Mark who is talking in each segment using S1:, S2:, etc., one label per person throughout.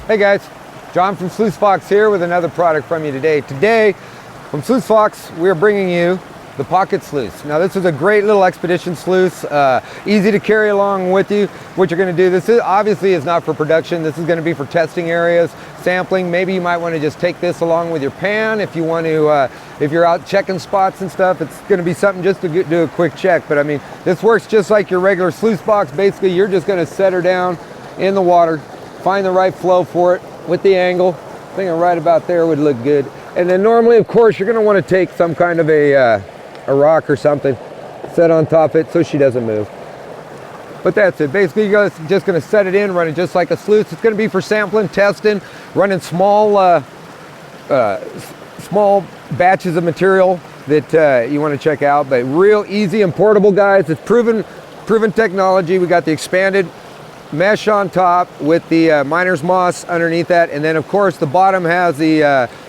S1: Hey guys, John from Sluice here with another product from you today. Today, from Sluice, we're bringing you the Pocket Sluice. Now this is a great little expedition sluice, easy to carry along with you. What you're going to do, this is obviously is not for production. This is going to be for testing areas, sampling. Maybe you might want to just take this along with your pan if you want to, if you're out checking spots and stuff. It's going to be something just to do a quick check. But I mean, this works just like your regular sluice box. Basically, you're just going to set her down in the water, find the right flow for it with the angle. I think right about there would look good. And then normally, of course, you're going to want to take some kind of a rock or something, set on top of it so she doesn't move. But that's it. Basically, you're just going to set it in, run it just like a sluice. It's going to be for sampling, testing, running small small batches of material that you want to check out. But real easy and portable, guys. It's proven technology. We got the expanded mesh on top with the miner's moss underneath that, and then of course the bottom has the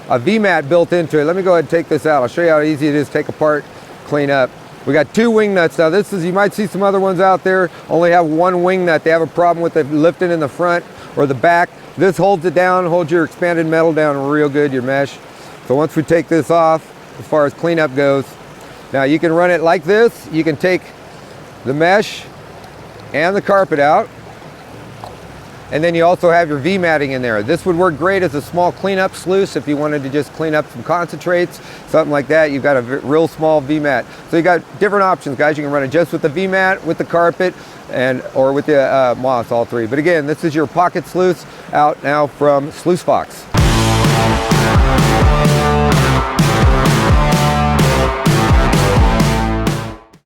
S1: a V-mat built into it. Let me go ahead and take this out. I'll show you how easy it is to take apart, clean up. We got two wing nuts. Now this is, you might see some other ones out there only have one wing nut. They have a problem with it lifting in the front or the back. This holds it down, holds your expanded metal down real good, your mesh. So once we take this off, as far as cleanup goes, now you can run it like this. You can take the mesh and the carpet out, and then you also have your V-matting in there. This would work great as a small cleanup sluice if you wanted to just clean up some concentrates, something like that. You've got a real small V-mat. So you got different options, guys. You can run it just with the V-mat, with the carpet, or with the moss, all three. But again, this is your Pocket Sluice out now from Sluice.